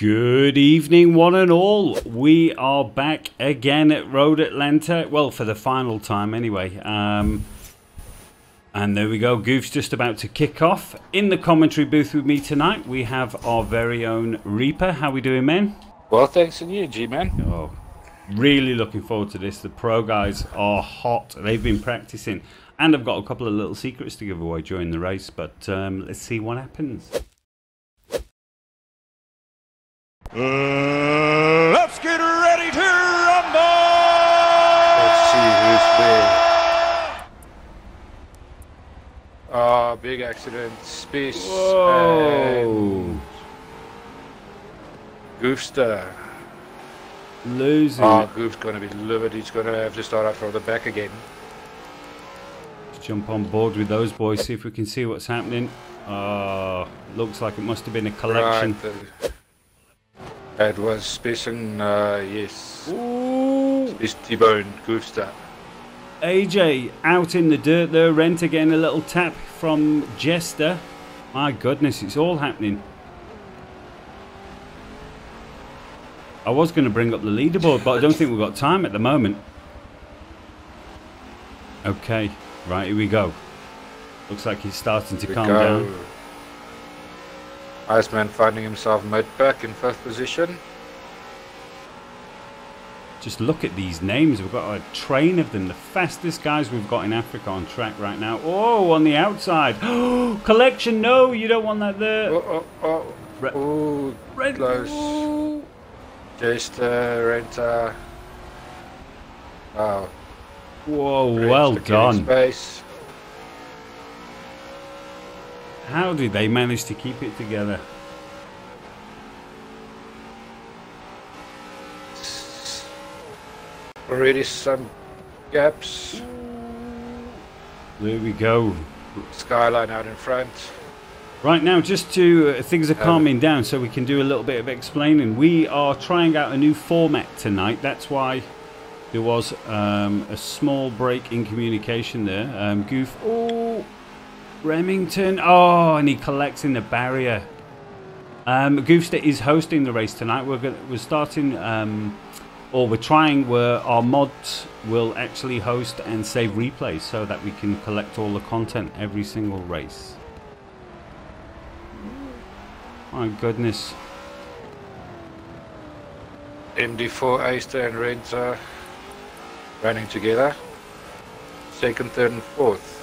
Good evening, one and all. We are back again at Road Atlanta. Well, for the final time anyway. And there we go. Goof's just about to kick off. In the commentary booth with me tonight, we have our very own Reaper. How we doing, man? Well, thanks to you, G-Man. Oh, really looking forward to this. The pro guys are hot. They've been practicing. And I've got a couple of little secrets to give away during the race. But let's see what happens. Let's get ready to rumble! Let's see who's big. Oh, big accident. Space. Whoa. Goofster. Losing. Oh, Goof's going to be livid. He's going to have to start out from the back again. Let's jump on board with those boys, see if we can see what's happening. Looks like it must have been a collection. Right, it was Space and, yes. Ooh. Space T-Bone, Goofster. AJ out in the dirt there. Renter getting a little tap from Jester. My goodness, it's all happening. I was going to bring up the leaderboard, but I don't think we've got time at the moment. Okay, right, here we go. Looks like he's starting to calm down. Iceman finding himself mid-pack in 5th position. Just look at these names. We've got a train of them. The fastest guys we've got in Africa on track right now. Oh, on the outside. Oh, collection. No, you don't want that there. Red close. Jester, Renter. Wow. Whoa, well done. Space. How did they manage to keep it together? Already some gaps. There we go. Skyline out in front. Right now, just to things are calming down, so we can do a little bit of explaining. We are trying out a new format tonight. That's why there was a small break in communication there. Goof. Oh. Remington, oh, and he collects in the barrier. Goofster is hosting the race tonight. We're starting, or we're trying where our mods will actually host and save replays so that we can collect all the content every single race. My goodness. MD4, Aister and Renter running together. 2nd, 3rd and 4th.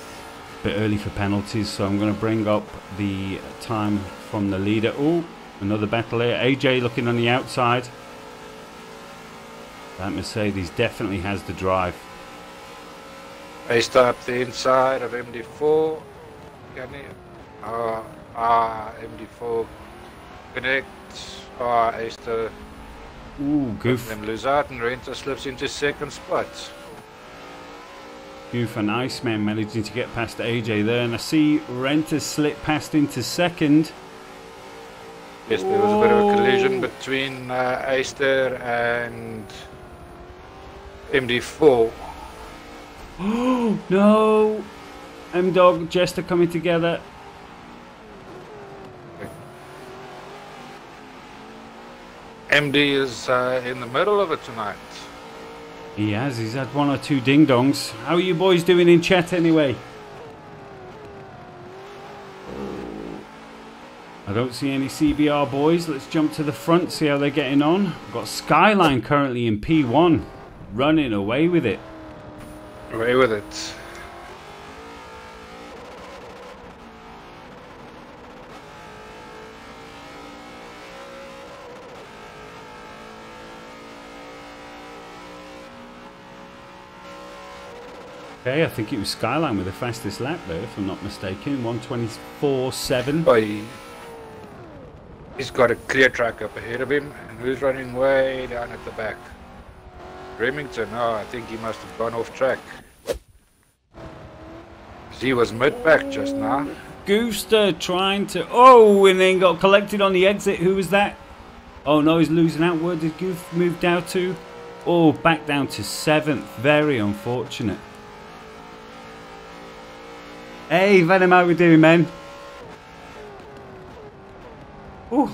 Bit early for penalties, so I'm going to bring up the time from the leader. Oh, another battle here. AJ looking on the outside. That Mercedes definitely has the drive. Aister up the inside of MD4. MD4 connect. Aister. Ooh, Goof. Them lose out and Renter slips into 2nd spot. Goof and Iceman managing to get past AJ there, and I see Renter slip past into 2nd. Yes, there was a bit of a collision between Aister and MD4. Oh no! M-Dog, Jester coming together. MD is in the middle of it tonight. He has. He's had 1 or 2 ding-dongs. How are you boys doing in chat anyway? I don't see any CBR boys. Let's jump to the front, see how they're getting on. We've got Skyline currently in P1. Running away with it. Away with it. Okay, I think it was Skyline with the fastest lap there, if I'm not mistaken. 1:24.7. Oh, he's got a clear track up ahead of him, and who's running way down at the back? Remington. Oh, I think he must have gone off track. He was mid-pack just now. Goofster trying to... Oh, and then got collected on the exit. Who was that? Oh, no, he's losing out. Where did Goof move down to? Oh, back down to 7th. Very unfortunate. Hey, Venom, how we doing, man? Ooh.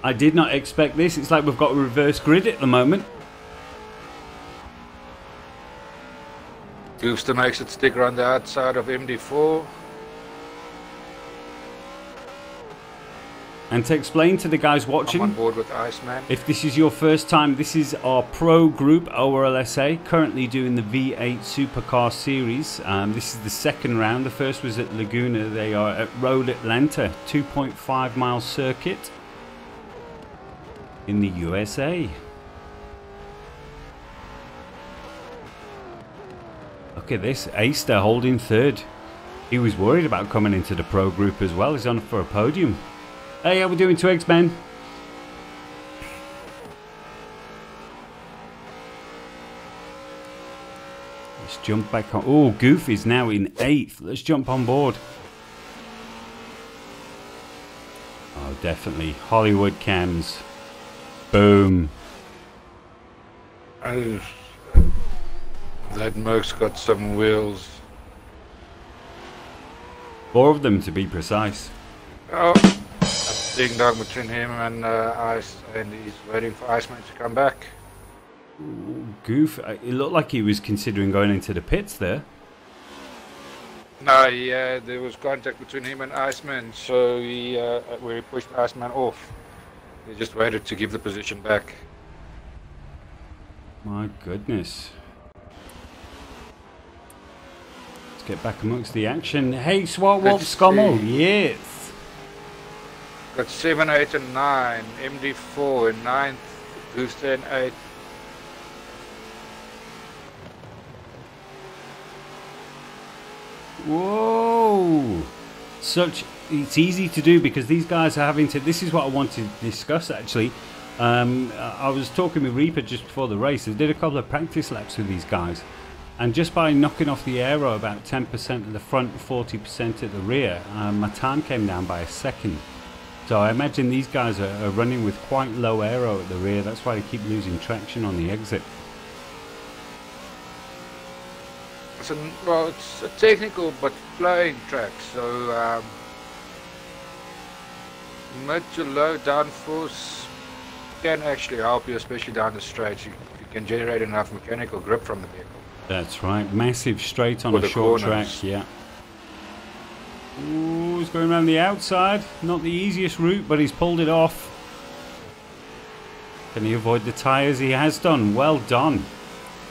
I did not expect this. It's like we've got a reverse grid at the moment. Goofster makes it stick around the outside of MD4. And to explain to the guys watching, I'm on board with Iceman. if this is your first time, this is our pro group, ORLSA, currently doing the V8 Supercar Series. This is the second round. The first was at Laguna. They are at Road Atlanta, 2.5 mile circuit in the USA. Look at this, Aister holding third. He was worried about coming into the pro group as well. He's on for a podium. Hey, how we doing, Twigs, man? Let's jump back on. Oh, Goof is now in 8th. Let's jump on board. Oh, definitely. Hollywood cams. Boom. Oh, that Merc's got some wheels. 4 of them, to be precise. Oh. Ding dong between him and Ice, and he's waiting for Iceman to come back. Ooh, Goof, it looked like he was considering going into the pits there. No, yeah, there was contact between him and Iceman, so he where he pushed Iceman off. He just waited to give the position back. My goodness. Let's get back amongst the action. Hey, Swatwolf Scommel, yes. Got 7, 8 and 9, MD4 in 9th, Booster in 8th. Whoa! It's easy to do because these guys are having to, this is what I wanted to discuss actually. I was talking with Reaper just before the race. I did a couple of practice laps with these guys. And just by knocking off the aero about 10% at the front, 40% at the rear, my time came down by a second. So I imagine these guys are running with quite low aero at the rear. That's why they keep losing traction on the exit. Well, it's a technical but flowing track, so mid to low downforce can actually help you, especially down the straight. You can generate enough mechanical grip from the vehicle. That's right, massive straight on a short track, yeah. Ooh, he's going around the outside. Not the easiest route, but he's pulled it off. Can he avoid the tyres? He has done. Well done.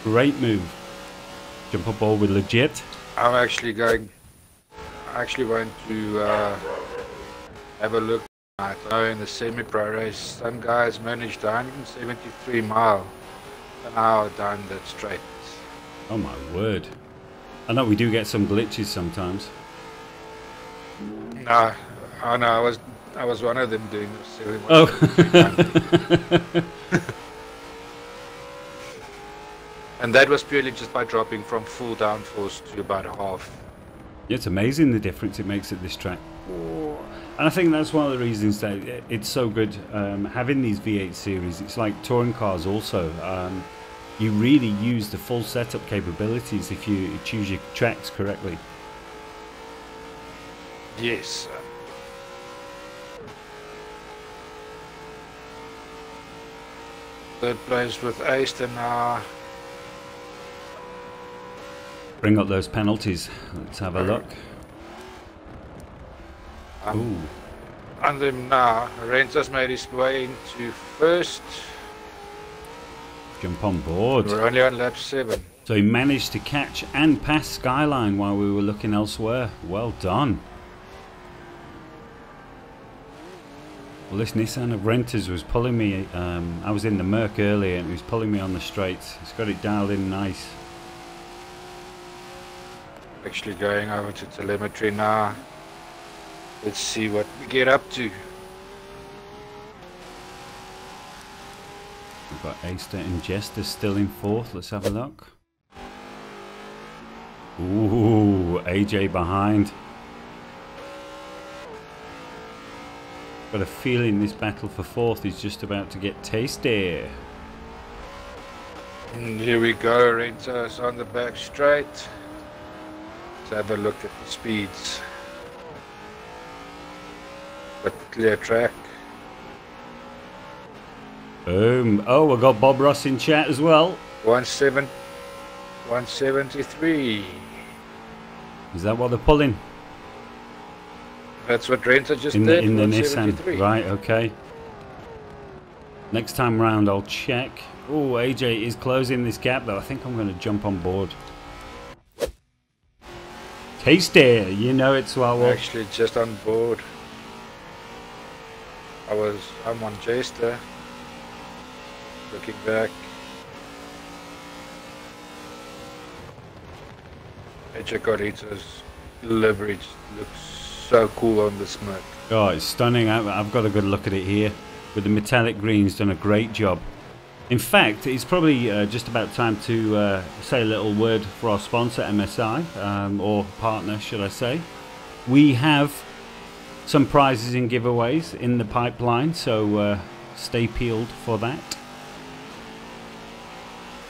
Great move. Jump up board with legit. I actually want to have a look at in the semi-pro race. Some guys managed 173 mile an hour down that straight. Oh my word. I know we do get some glitches sometimes. No, oh no, I was one of them doing this. Oh. And that was purely just by dropping from full downforce to about half. It's amazing the difference it makes at this track. And I think that's one of the reasons that it's so good having these V8 series. It's like touring cars also. You really use the full setup capabilities if you choose your tracks correctly. Yes. Third place with Aister now. Bring up those penalties. Let's have a look. Ooh. On them now. Rentas made his way into first. Jump on board. We're only on lap 7. So he managed to catch and pass Skyline while we were looking elsewhere. Well done. Well, this Nissan of Renters was pulling me. I was in the Merc earlier and it was pulling me on the straights. It's got it dialed in nice. Actually going over to telemetry now. Let's see what we get up to. We've got Aister and Jester still in 4th. Let's have a look. Ooh, AJ behind. Got a feeling this battle for 4th is just about to get tasty. And here we go, Rentas on the back straight. Let's have a look at the speeds. Got the clear track. Boom. Oh, we got Bob Ross in chat as well. 173. Is that what they're pulling? That's what Renta just In did. the Nissan. 173. Right, okay. Next time round I'll check. Oh, AJ is closing this gap though. I think I'm going to jump on board. Tasty, you know it, Swallow. Actually, just on board. I'm on Jester. Looking back. Echecorito's leverage looks so cool on this map. Oh, it's stunning. I've got a good look at it here. With the metallic greens, done a great job. In fact, it's probably just about time to say a little word for our sponsor, MSI, or partner, should I say. We have some prizes and giveaways in the pipeline, so stay peeled for that.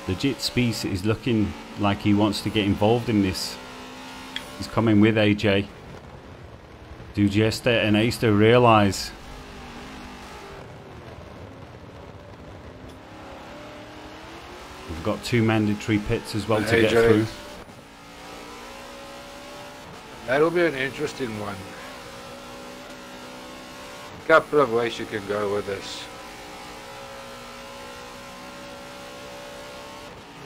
Legit Speece is looking like he wants to get involved in this. He's coming with AJ. Do Jester and Aster realise? We've got 2 mandatory pits as well to get through. That'll be an interesting one. A couple of ways you can go with this.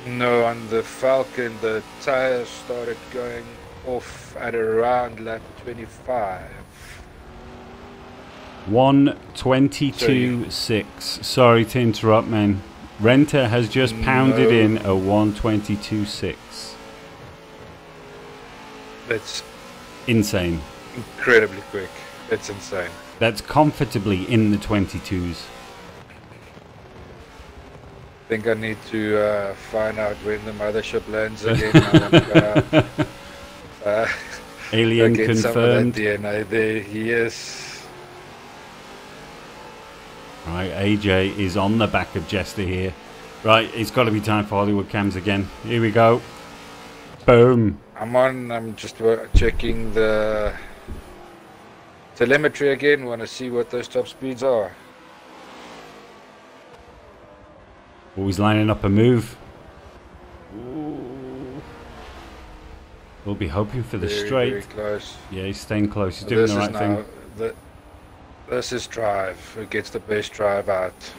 No, on the Falcon, the tires started going off at around lap 25. 1:22.6. Sorry to interrupt, man. Renta has just pounded in a 1:22.6. That's insane. Incredibly quick. It's insane. That's comfortably in the 22s. I think I need to find out when the mothership lands again. Alien get confirmed. Some of that DNA there. Yes. Right, AJ is on the back of Jester here. Right, it's got to be time for Hollywood cams again. Here we go. Boom. I'm just checking the telemetry again. Want to see what those top speeds are. Always lining up a move. Ooh. We'll be hoping for the straight. Very close. Yeah, he's staying close. He's doing the right thing. This is drive. Who gets the best drive out?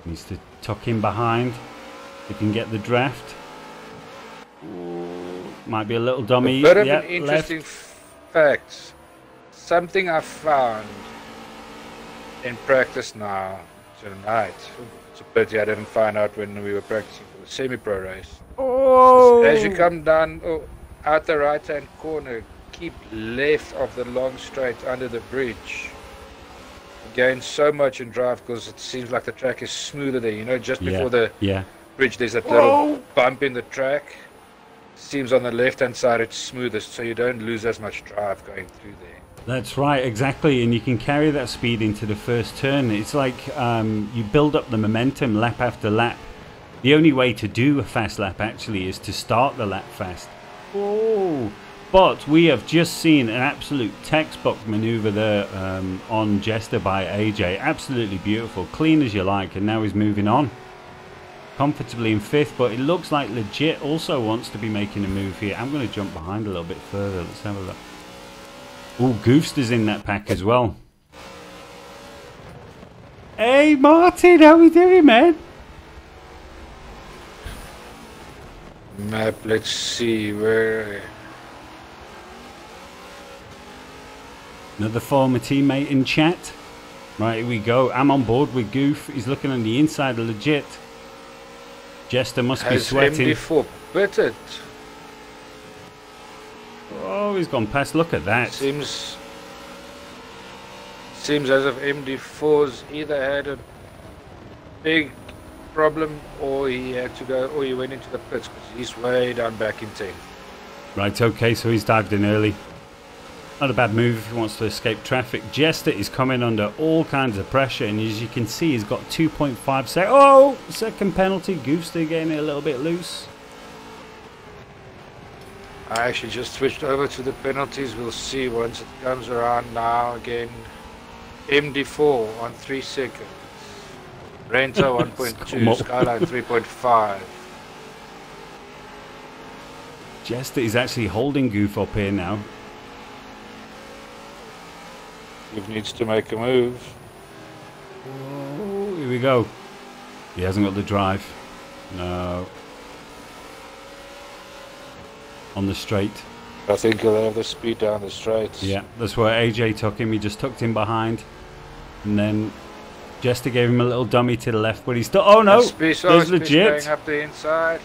Needs to tuck in behind. He can get the draft. Ooh, might be a little dummy. A bit of an interesting fact. Something I found in practice now tonight. It's a pity I didn't find out when we were practicing for the semi-pro race. Oh! As you come down out the right-hand corner, keep left of the long straight under the bridge. You gain so much in drive because it seems like the track is smoother there. You know, just before the bridge, there's that little bump in the track. Seems on the left-hand side it's smoothest, so you don't lose as much drive going through there. That's right, exactly, and you can carry that speed into the first turn. It's like you build up the momentum lap after lap. The only way to do a fast lap actually is to start the lap fast. Oh! But we have just seen an absolute textbook maneuver there on Jester by AJ. Absolutely beautiful, clean as you like, and now he's moving on. Comfortably in 5th, but it looks like Legit also wants to be making a move here. I'm going to jump behind a little bit further. Let's have a look. Oh, Goofster's in that pack as well. Hey, Martin, how we doing, man? Map, let's see where... Another former teammate in chat. Right, here we go. I'm on board with Goof. He's looking on the inside of Legit. Jester must be sweating. MD4 pitted. Oh, he's gone past. Look at that. Seems as if MD4's either had a big problem or he had to go, or he went into the pits because he's way down back in 10th. Right, okay, so he's dived in early. Not a bad move if he wants to escape traffic. Jester is coming under all kinds of pressure, and as you can see, he's got 2.5 seconds. Oh, second penalty. Goofster getting it a little bit loose. I actually just switched over to the penalties. We'll see once it comes around now again. MD4 on 3 seconds. Renta 1.2, Skyline 3.5. Jester is actually holding Goof up here now. Goof needs to make a move. Oh, here we go. He hasn't got the drive. No. On the straight. I think he'll have the speed down the straight. Yeah, that's where AJ took him. He just tucked him behind. And then Jester gave him a little dummy to the left, but he's still... Oh no! There's legit. Going up the inside.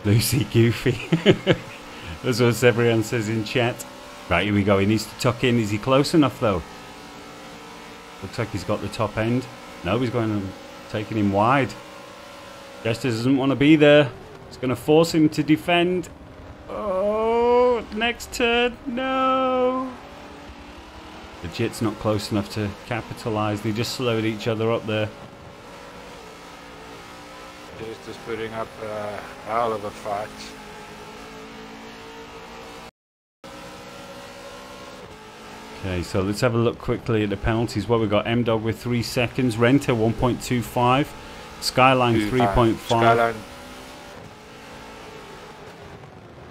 Lucy Goofy. That's what everyone says in chat. Right, here we go. He needs to tuck in. Is he close enough though? Looks like he's got the top end. No, he's going and taking him wide. Jester doesn't want to be there. It's going to force him to defend. Oh, next turn. No. Legit's not close enough to capitalise. They just slowed each other up there. Jester's putting up a hell of a fight. Okay, so let's have a look quickly at the penalties. What we got: M-Dog with 3 seconds, Renter 1.25, Skyline 3.5. Skyline.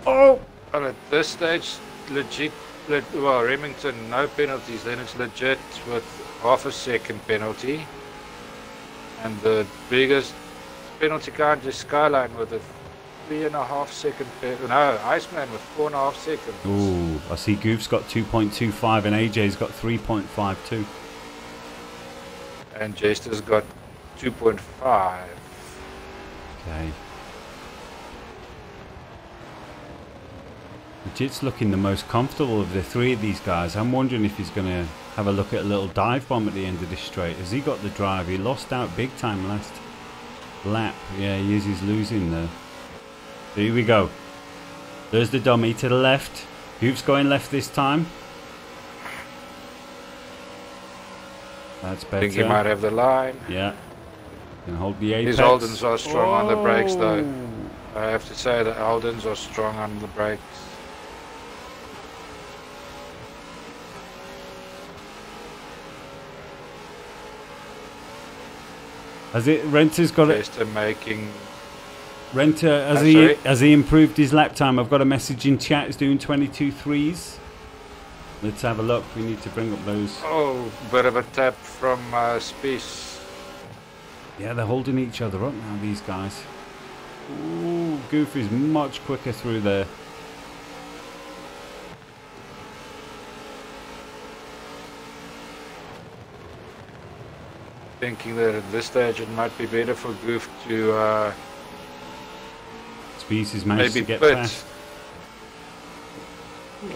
Oh! Well, at this stage, legit. Well, Remington, no penalties. Then it's legit with half a second penalty, and the biggest penalty count is Skyline with a 3.5 second penalty. No, Iceman with 4.5 seconds. Ooh, I see Goof's got 2.25 and AJ's got 3.52. And Jester's got 2.5. Okay. Legit's looking the most comfortable of the three of these guys. I'm wondering if he's going to have a look at a little dive bomb at the end of this straight. Has he got the drive? He lost out big time last lap. Yeah, he is. He's losing there. Here we go. There's the dummy to the left. Goof's going left this time. That's better. I think he might have the line. Yeah. Can hold the apex. His Holdens are strong on the brakes though. I have to say that Holdens are strong on the brakes. Has it? Renter's got it. Jester making. Renter, has he improved his lap time? I've got a message in chat. He's doing 22.3s. Let's have a look. We need to bring up those. Oh, bit of a tap from Spies. Yeah, they're holding each other up now, these guys. Ooh, Goof is much quicker through there. Thinking that at this stage it might be better for Goof to Species managed to get pit. past.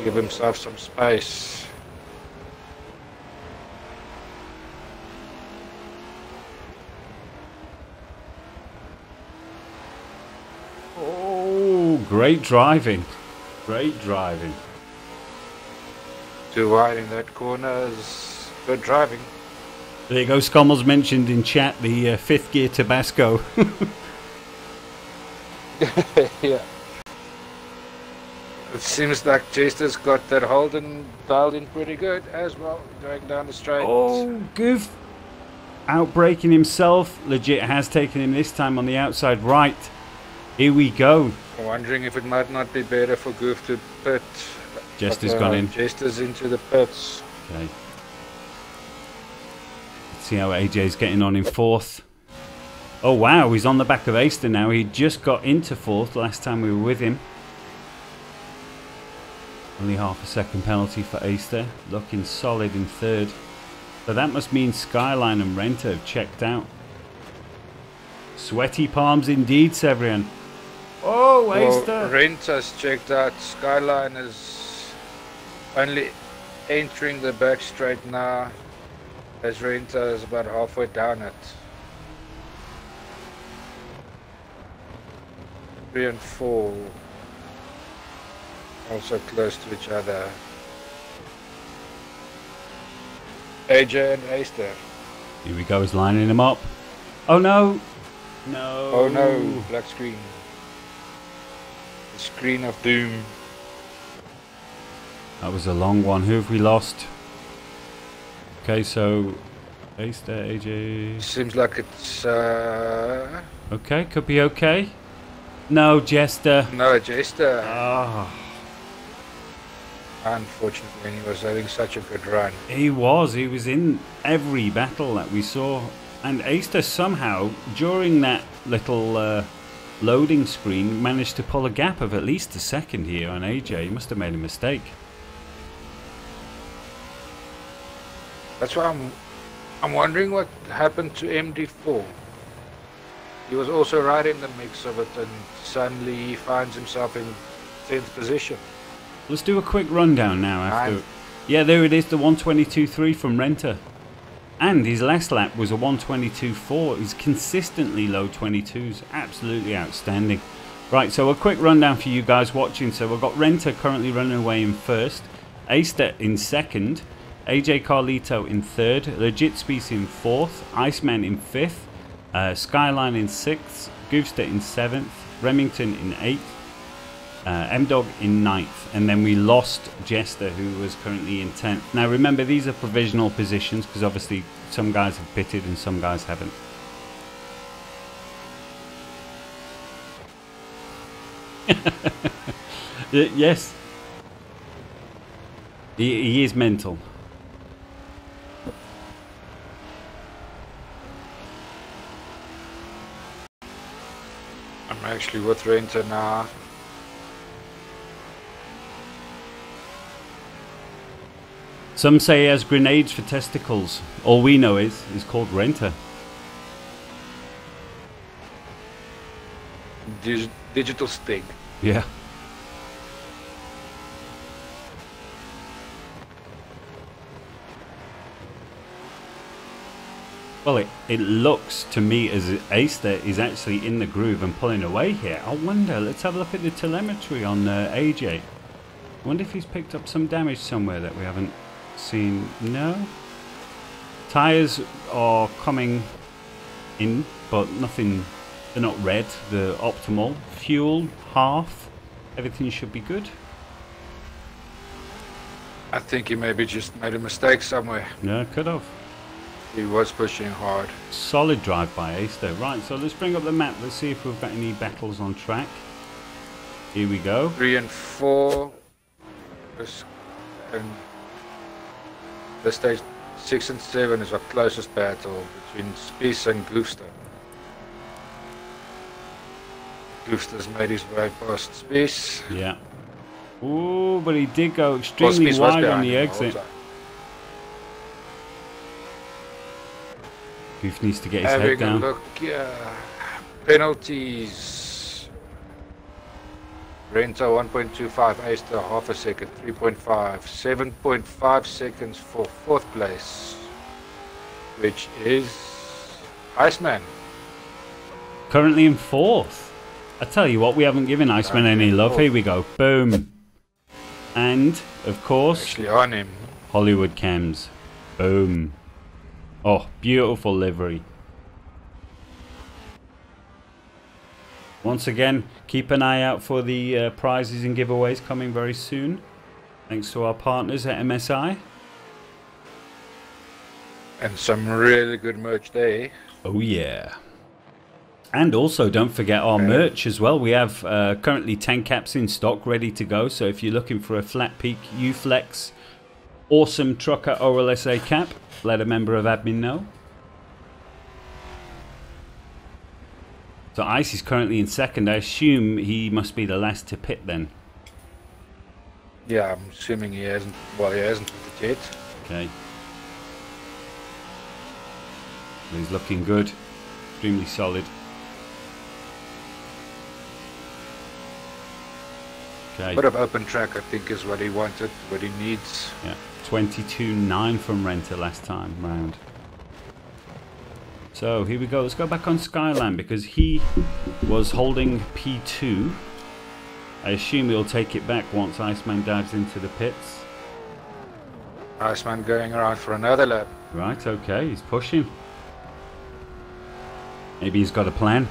Give himself some space. Oh, great driving. Great driving. Too wide in that corner is good driving. There you go. Scommel's mentioned in chat the fifth gear Tabasco. Yeah. It seems like Jester's got that Holden dialed in pretty good as well, going down the straight. Oh, Goof outbraking himself. Legit has taken him this time on the outside right. Here we go. I'm wondering if it might not be better for Goof to pit. Jester's gone in. Jester's into the pits. Okay. Let's see how AJ's getting on in fourth. Oh wow, he's on the back of Aister now. He just got into fourth last time we were with him. Only half a second penalty for Aister. Looking solid in third. So that must mean Skyline and Renter have checked out. Sweaty palms indeed, Severian. Oh, Aister! Well, Renter's checked out. Skyline is only entering the back straight now, as Renter is about halfway down it. 3 and 4 also close to each other. AJ and Aister. Here we go, he's lining him up. Oh no! No! Oh no, black screen. The screen of doom. That was a long one. Who have we lost? Okay, so Easter, AJ. Seems like it's Okay, could be okay. No, Jester. no Jester. Ah, Unfortunately, he was having such a good run. he was in every battle that we saw. And Easter somehow, during that little loading screen, managed to pull a gap of at least a second here on AJ. He must have made a mistake. That's why I'm wondering what happened to MD4. He was also right in the mix of it, and suddenly he finds himself in 10th position. Let's do a quick rundown now after. Yeah, there it is, the 122.3 from Renter. And his last lap was a 122.4. He's consistently low 22s. Absolutely outstanding. Right, so a quick rundown for you guys watching. So we've got Renter currently running away in first. Aster in second. AJ Carlito in third. Legit Species in fourth. Iceman in fifth. Skyline in sixth. Goofster in seventh. Remington in eighth. M-Dog in 9th, and then we lost Jester, who was currently in 10th. Now remember, these are provisional positions because obviously some guys have pitted and some guys haven't. Yes, he is mental. I'm actually with Renter now. Some say he has grenades for testicles. All we know is he's called Renter. Digital Stig. Yeah. Well, it looks to me as Aster is actually in the groove and pulling away here. I wonder, let's have a look at the telemetry on AJ. I wonder if he's picked up some damage somewhere that we haven't seen. No. Tyres are coming in, but nothing, they're not red, they're optimal. Fuel, half, everything should be good. I think he maybe just made a mistake somewhere. Yeah, could have. He was pushing hard. Solid drive by Ace though. Right, so let's bring up the map. Let's see if we've got any battles on track. Here we go. 3 and 4. And this stage 6 and 7 is our closest battle between Spies and Goofster. Goofster's made his way past Spies. Yeah. Ooh, but he did go extremely wide on the exit. Goof needs to get his head down. Look, penalties. Renta 1.25, Aster half a second, 3.5, 7.5 seconds for 4th place, which is Iceman. Currently in 4th. I tell you what, we haven't given Iceman any love. Here we go. Boom. And, of course, actually on him. Hollywood Cams. Boom. Oh, beautiful livery. Once again, keep an eye out for the prizes and giveaways coming very soon. Thanks to our partners at MSI. And some really good merch there. Oh yeah. And also don't forget our merch as well. We have currently 10 caps in stock ready to go. So if you're looking for a flat peak U-Flex awesome trucker ORLSA cap, let a member of admin know. So Ice is currently in 2nd. I assume he must be the last to pit then. Yeah, I'm assuming he hasn't. Well, he hasn't pitted yet. Okay. He's looking good. Extremely solid. Okay. Bit of open track, I think, is what he wanted, what he needs. Yeah. 22.9 from Renter last time round. So here we go. Let's go back on Skyline because he was holding P2. I assume he'll take it back once Iceman dives into the pits. Iceman going around for another lap. Right, okay, he's pushing. Maybe he's got a plan.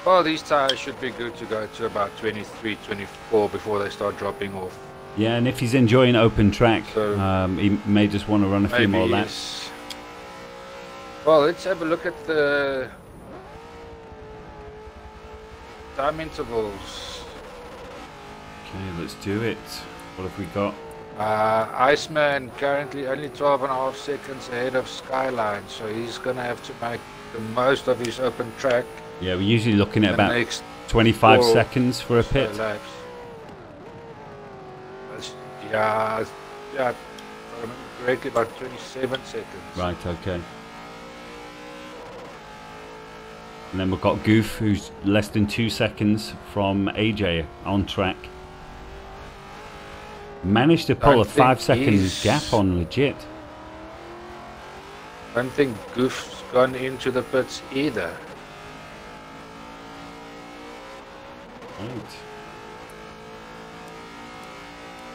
Well, these tires should be good to go to about 23, 24 before they start dropping off. Yeah, and if he's enjoying open track, So he may just want to run a few more laps. Well, let's have a look at the time intervals. Okay, let's do it. What have we got? Iceman currently only 12.5 seconds ahead of Skyline, so he's going to have to make the most of his open track. Yeah, we're usually looking at the about next 25 seconds for a so pit. laps. Yeah, if I remember correctly, about 27 seconds. Right, okay. And then we've got Goof, who's less than 2 seconds from AJ on track. Managed to pull a 5-second gap on legit. I don't think Goof's gone into the pits either. Right.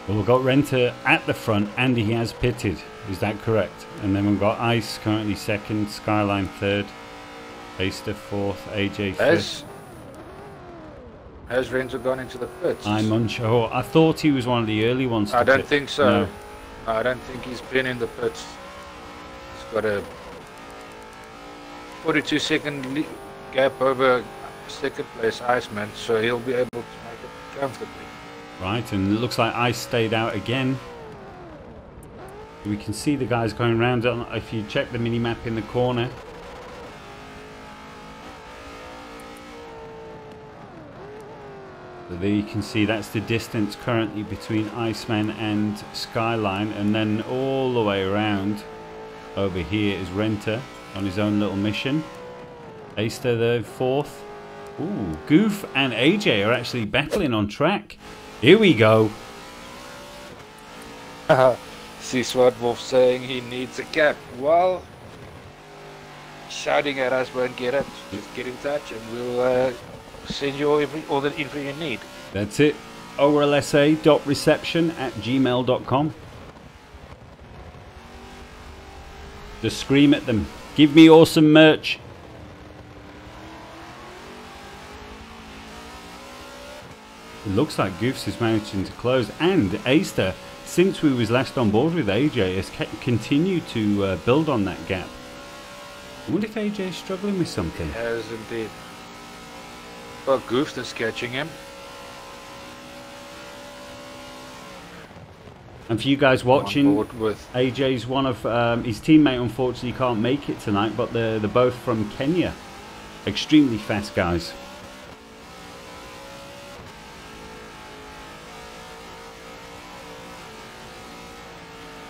Well, we've got Renter at the front and he has pitted. Is that correct? And then we've got Ice currently second, Skyline third, Aster fourth, AJ fifth. Has Renzo gone into the pits? I'm unsure. I thought he was one of the early ones to I don't pit. think so. No. I don't think he's been in the pits. He's got a 42-second gap over second place Iceman, so he'll be able to make it comfortably. Right, and it looks like Ice stayed out again. We can see the guys going around. If you check the mini-map in the corner. So there you can see that's the distance currently between Iceman and Skyline, and then all the way around over here is Renter on his own little mission. Aster the fourth. Ooh, Goof and AJ are actually battling on track. Here we go. See Swartwolf saying he needs a cap. Well, shouting at us won't get it. Just get in touch and we'll send you all the info you need. That's it. ORLSA.reception@gmail.com. Just scream at them. Give me awesome merch. It looks like Goofs is managing to close, and Aster, since we was last on board with AJ, has continued to build on that gap. I wonder if AJ is struggling with something. He has indeed. Well, Goofs is catching him. And for you guys watching, with AJ's one of his teammate. Unfortunately, can't make it tonight, but they're both from Kenya. Extremely fast guys.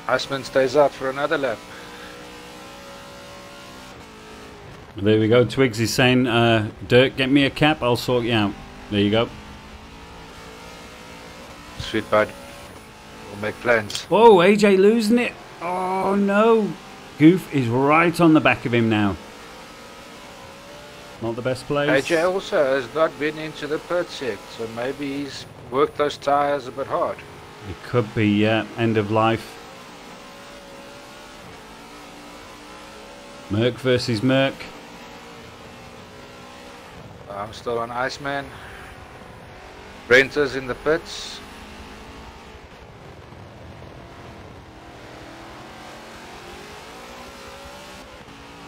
Iceman stays out for another lap. There we go. Twigs is saying, Dirk, get me a cap, I'll sort you out. There you go. Sweet bud. We'll make plans. Whoa, AJ losing it. Oh no. Goof is right on the back of him now. Not the best place. AJ also has not been into the pits yet, so maybe he's worked those tyres a bit hard. It could be, yeah, end of life. Merc versus Merc. I'm still on Iceman. Renter's in the pits.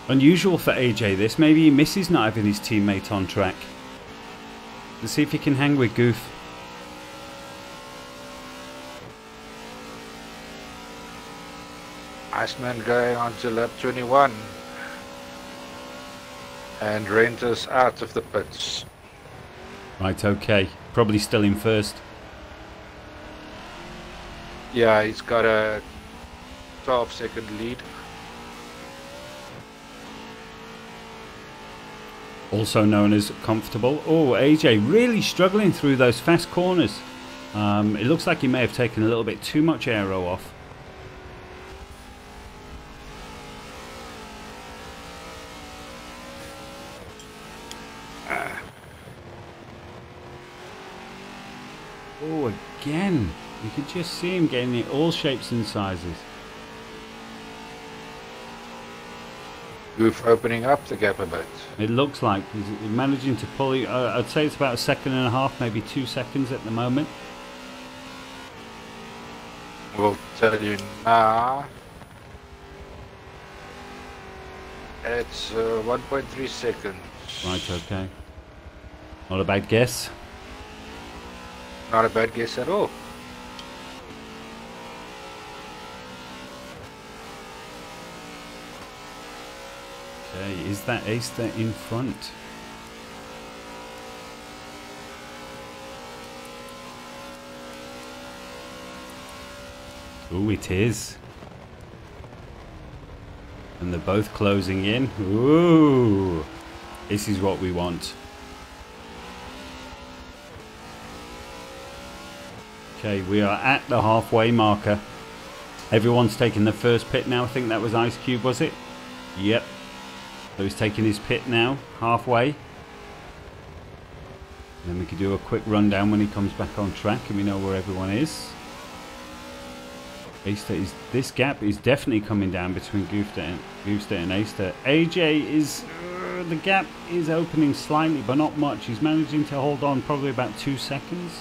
Unusual for AJ this. Maybe he misses not having his teammate on track. Let's see if he can hang with Goof. Iceman going on to lap 21. And Renter's out of the pits. Right, okay. Probably still in first. Yeah, he's got a 12-second lead. Also known as comfortable. Oh, AJ really struggling through those fast corners. It looks like he may have taken a little bit too much aero off. Oh, again. You could just see him getting it all shapes and sizes. Goof opening up the gap a bit. It looks like he's managing to pull it. I'd say it's about a second and a half, maybe 2 seconds at the moment. We'll tell you now. It's 1.3 seconds. Right, okay. Not a bad guess. Not a bad guess at all. Okay, is that Aster in front? Oh, it is. And they're both closing in. Ooh, this is what we want. Okay, we are at the halfway marker. Everyone's taking the first pit now. I think that was Ice Cube, was it? Yep. So he's taking his pit now, halfway. And then we can do a quick rundown when he comes back on track and we know where everyone is. This gap is definitely coming down between Goofster and Aster. AJ is, the gap is opening slightly, but not much. He's managing to hold on probably about 2 seconds.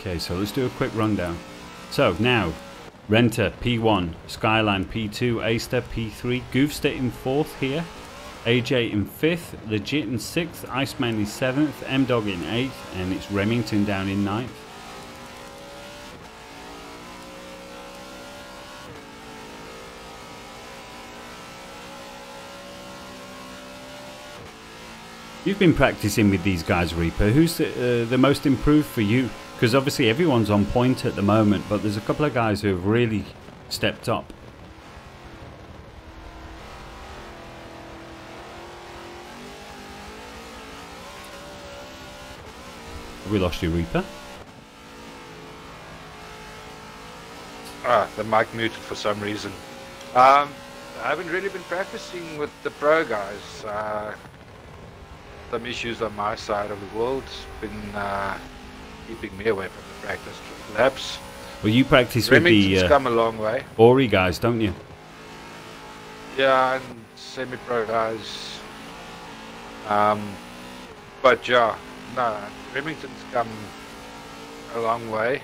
Okay, so let's do a quick rundown. So now, Renter P1, Skyline P2, Aster P3, Goofster in 4th here. AJ in 5th, Legit in 6th, Iceman in 7th, M-Dog in 8th, and it's Remington down in 9th. You've been practicing with these guys, Reaper. Who's the most improved for you? Because obviously everyone's on point at the moment, but there's a couple of guys who have really stepped up. We lost you, Reaper. The mic muted for some reason. I haven't really been practicing with the pro guys. Some issues on my side of the world been keeping me away from the practice laps. Well, you practice with Remington's the come a long way. Ori guys, don't you? Yeah, and semi-pro guys. But yeah, no, Remington's come a long way.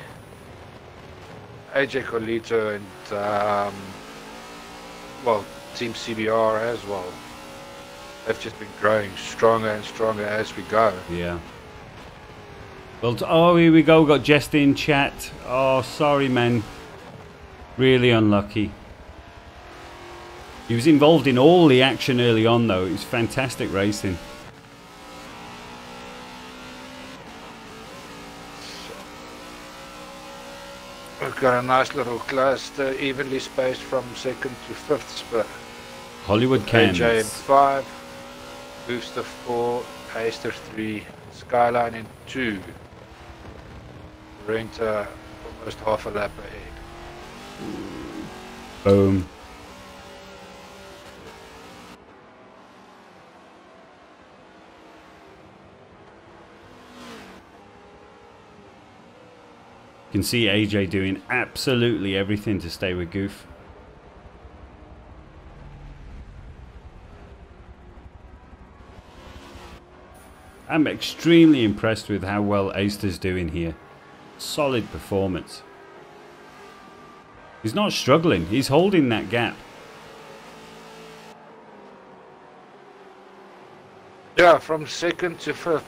AJ Colito and well, Team CBR as well. They've just been growing stronger and stronger as we go. Yeah. Well, oh, here we go. We got Jest in chat. Oh, sorry, man. Really unlucky. He was involved in all the action early on, though. It was fantastic racing. We've got a nice little cluster, evenly spaced from 2nd to 5th spot. Hollywood Cans. AJ in 5, Booster 4, Aster 3, Skyline in 2. Renter almost half a lap ahead. Boom. You can see AJ doing absolutely everything to stay with Goof. I'm extremely impressed with how well Aster's doing here. Solid performance. He's not struggling, he's holding that gap. Yeah, from 2nd to 5th,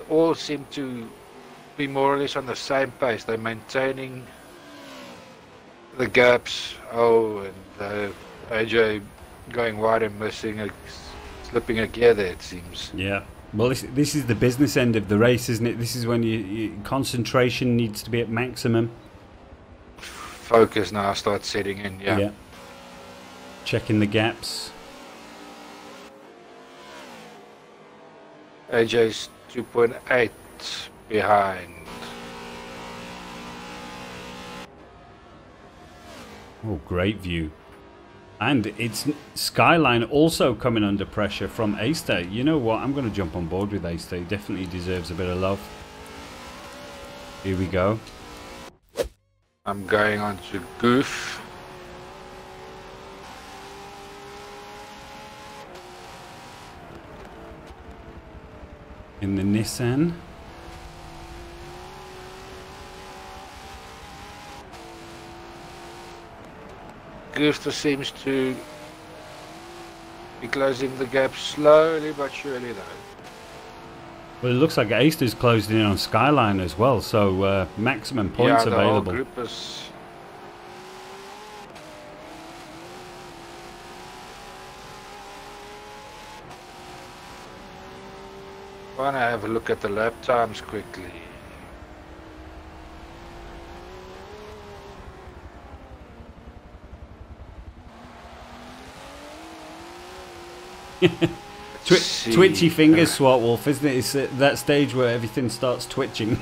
all seem to be more or less on the same pace. They're maintaining the gaps. Oh, and AJ going wide and missing, slipping a gear there, it seems. Yeah. Well, this is the business end of the race, isn't it? This is when concentration needs to be at maximum. Focus now starts setting in, yeah. Checking the gaps. AJ's 2.8 behind. Oh, great view. And it's Skyline also coming under pressure from Aster. You know what? I'm going to jump on board with Aster. He definitely deserves a bit of love. Here we go. I'm going on to Goof. in the Nissan. Gusto seems to be closing the gap slowly but surely though. Well, it looks like Aster's closed in on Skyline as well, so maximum points the available. Whole group is want to have a look at the lap times quickly. Twitchy fingers, Swat Wolf, isn't it? It's that stage where everything starts twitching.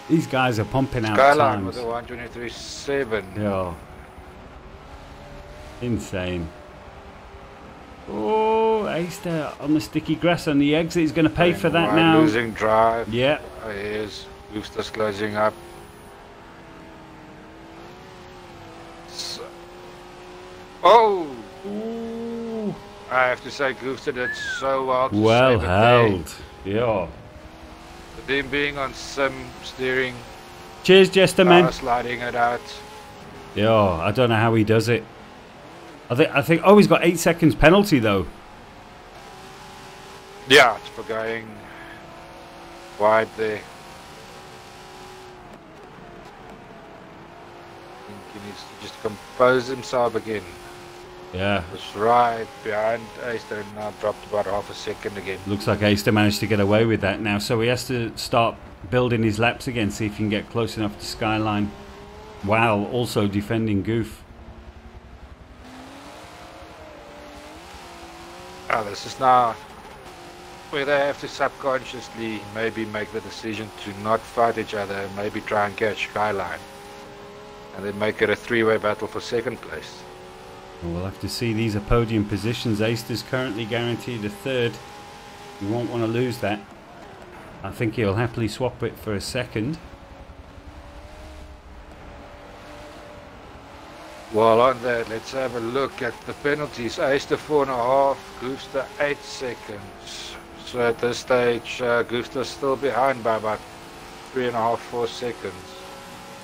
These guys are pumping out Skyline times. with a 1:23.7. Yeah. Insane. Oh, Aster on the sticky grass on the exit. He's going to pay for that now. Losing drive. Yeah. Oh, he is. Gusta's closing up. So, oh! Ooh. I have to say, Gusta did so well. Well held. Yeah. With him being on sim steering. Cheers, Jester man. Sliding it out. Yeah, I don't know how he does it. I think. Oh, he's got 8 seconds penalty though. Yeah, it's for going wide there. I think he needs to just compose himself again. Yeah. It's right behind Aster and now dropped about half a second again. Looks like Aster managed to get away with that now, so he has to start building his laps again, see if he can get close enough to Skyline while also defending Goof. Oh, this is now where they have to subconsciously maybe make the decision to not fight each other and maybe try and catch Skyline. And then make it a three-way battle for second place. Well, we'll have to see. These are podium positions. Aster's currently guaranteed a third. You won't want to lose that. I think he'll happily swap it for a second. Well, on that, let's have a look at the penalties. Aster 4.5, Gusta 8 seconds. So at this stage, Gusta's still behind by about 3.5, 4 seconds.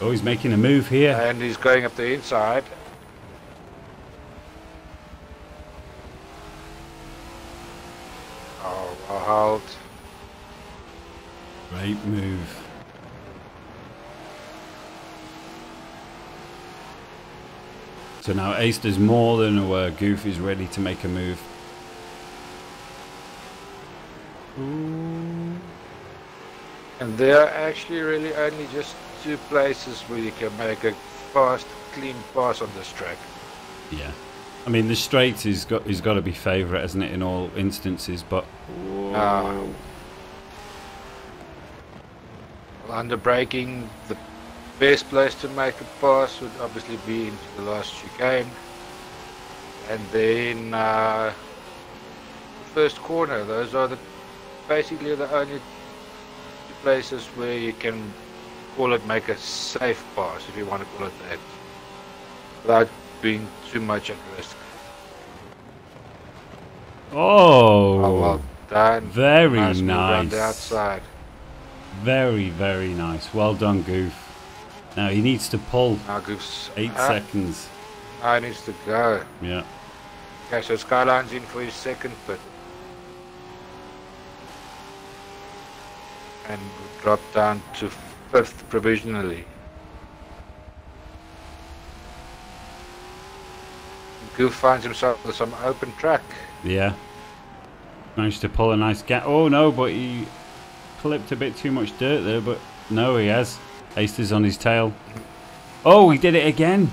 Oh, he's making a move here. And he's going up the inside. Oh, well held. Great move. So now Aster's more than aware Goof is ready to make a move. Ooh. And there are actually really only just 2 places where you can make a fast, clean pass on this track. Yeah. I mean, the straight is got to be favourite, hasn't it, in all instances, but... Under braking, the best place to make a pass would obviously be into the last chicane. And then the first corner, those are basically the only 2 places where you can call it make a safe pass, if you want to call it that, without being too much at risk. Oh, well done. Very nice. Move nice. around the outside. Very, very nice. Well done, Goof. Now he needs to pull. Now Goof's 8 seconds. Now he needs to go. Yeah. Okay, so Skyline's in for his second pit. And we'll drop down to 5th provisionally. Goof finds himself with some open track. Yeah. Managed to pull a nice gap. Oh no, but he clipped a bit too much dirt there, but no, he has. Aster's on his tail. Oh, he did it again.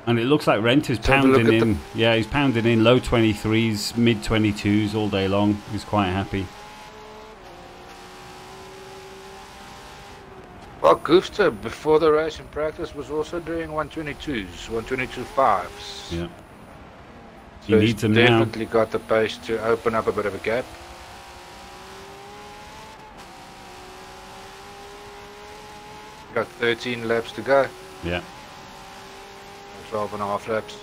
And it looks like Renter's pounding in. Yeah, he's pounding in low 23s, mid 22s all day long. He's quite happy. Well, Goofster, before the race in practice, was also doing 122s, 122.5s. Yeah. So he needs them now. Definitely got the pace to open up a bit of a gap. got 13 laps to go. Yeah. 12 and a half laps.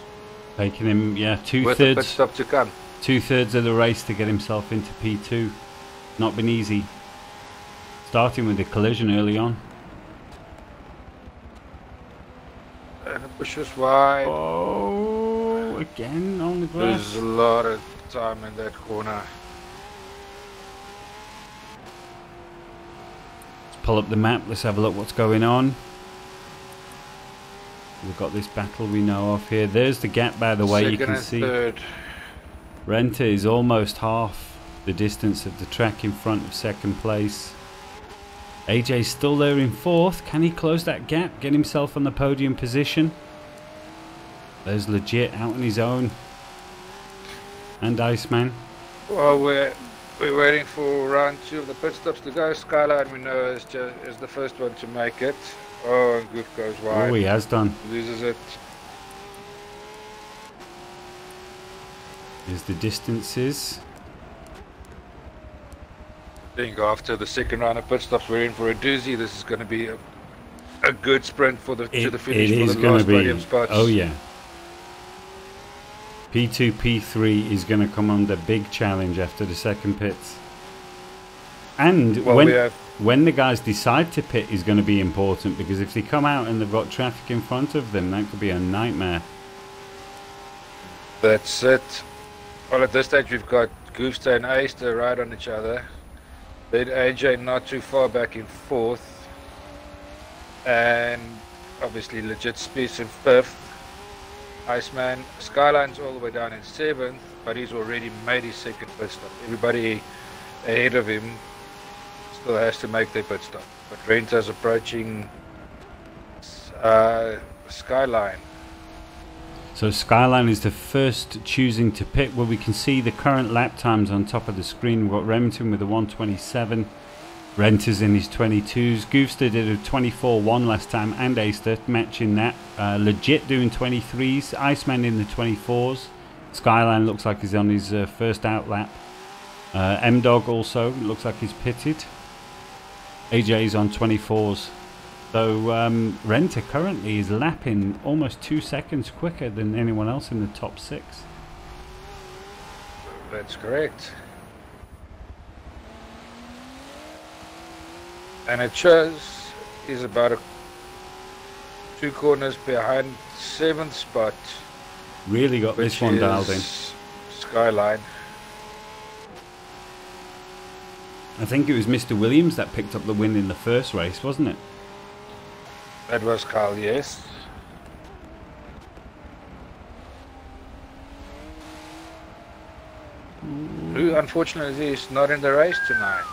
Taking him, yeah, With the pit stop to come. 2/3 of the race to get himself into P2. Not been easy. Starting with the collision early on. And it pushes wide. Oh, again on the grass. There's a lot of time in that corner. Let's pull up the map. Let's have a look what's going on. We've got this battle we know of here. There's the gap, by the way. Second you can and see. Third. Renta is almost half the distance of the track in front of second place. AJ's still there in fourth. Can he close that gap? Get himself on the podium position? There's Legit out on his own. And Iceman. Well, we're waiting for round 2 of the pit stops to go. Skyline, we know, is the first one to make it. Oh, and Goof goes wide. Oh, he has done. Loses it. Here's the distances. I think after the second round of pit stops, we're in for a doozy. This is going to be a good sprint to the finish for the last podium spots. Oh, yeah. P2, P3 is going to come under big challenge after the second pits. And well, when the guys decide to pit is going to be important, because if they come out and they've got traffic in front of them, that could be a nightmare. That's it. Well, at this stage we've got Goofster and Aister right on each other. Then AJ not too far back in fourth. And obviously Legit Space in fifth. Iceman, Skyline's all the way down in seventh, but he's already made his second pit stop. Everybody ahead of him still has to make their pit stop. But Renta's approaching Skyline. So Skyline is the first choosing to pit. Well, we can see the current lap times on top of the screen. We've got Remington with a 1:27. Renta's in his 22s. Goofster did a 24.1 last time, and Aister matching that. Legit doing 23s. Iceman in the 24s. Skyline looks like he's on his first out lap. M-Dog also looks like he's pitted. AJ's on 24s. So Renta currently is lapping almost 2 seconds quicker than anyone else in the top 6. That's correct. And it shows he's about 2 corners behind 7th spot. Really got this one dialed in. Skyline. I think it was Mr. Williams that picked up the win in the first race, wasn't it? That was Carl, yes. Who unfortunately is not in the race tonight.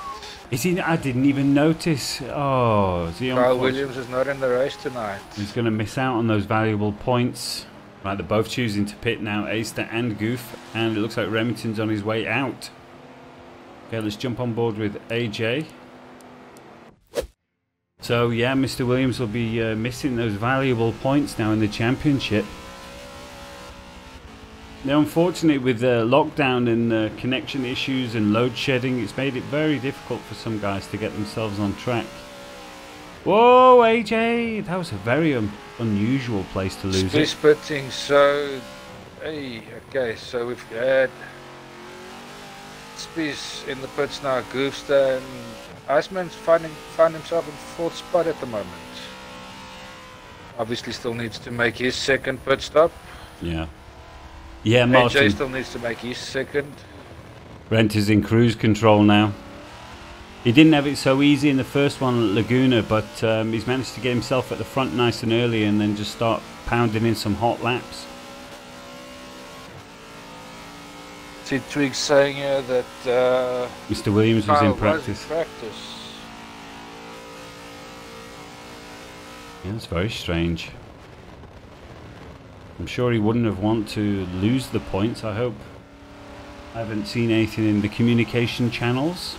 Is he? I didn't even notice. Oh, is he on? Carl Williams is not in the race tonight. He's going to miss out on those valuable points. Right, they're both choosing to pit now, Aister and Goof, and it looks like Remington's on his way out. Okay, let's jump on board with AJ. So yeah, Mr. Williams will be missing those valuable points now in the championship. Now, unfortunately, with lockdown and connection issues and load shedding, it's made it very difficult for some guys to get themselves on track. Whoa, AJ! That was a very unusual place to lose it. Pitting, so... Hey, okay, so we've had... Spies in the pits now, Goofster, and Iceman's found himself in 4th spot at the moment. Obviously still needs to make his second pit stop. Yeah. Yeah, Martin. AJ still needs to make his second. Renta's in cruise control now. He didn't have it so easy in the first one at Laguna, but he's managed to get himself at the front nice and early and then just start pounding in some hot laps. See Twiggs saying here that Mr. Williams was in practice. practice. Yeah, that's very strange. I'm sure he wouldn't have wanted to lose the points, I hope. I haven't seen anything in the communication channels.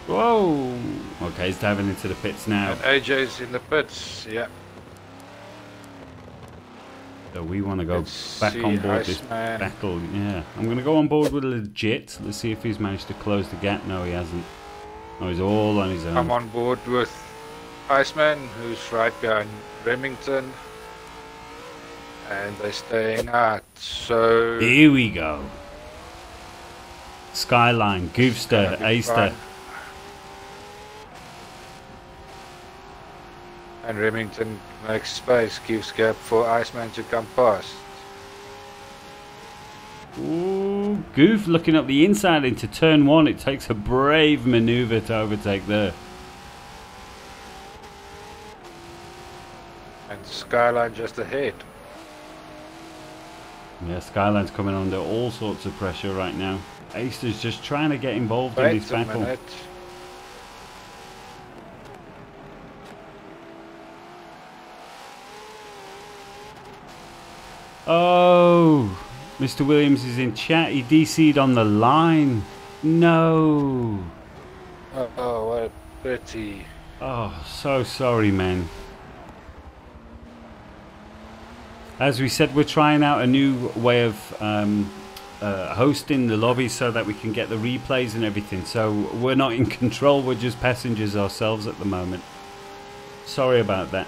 Whoa! Okay, he's diving into the pits now. And AJ's in the pits, yeah. So we want to go back on board this battle. Yeah, I'm going to go on board with Legit. Let's see if he's managed to close the gap. No, he hasn't. No, he's all on his own. I'm on board with Iceman, who's right behind Remington. And they're staying out, so... Here we go. Skyline, Goofster, Aister. Fine. And Remington makes space, gives gap for Iceman to come past. Ooh, Goof looking up the inside into turn 1. It takes a brave maneuver to overtake there. And Skyline just ahead. Yeah, Skyline's coming under all sorts of pressure right now. Aister's just trying to get involved in Wait this a battle. minute. Oh, Mr. Williams is in chat. He DC'd on the line. No. Oh, what a pity. Oh, so sorry, man. As we said, we're trying out a new way of hosting the lobby so that we can get the replays and everything. So we're not in control. We're just passengers ourselves at the moment. Sorry about that.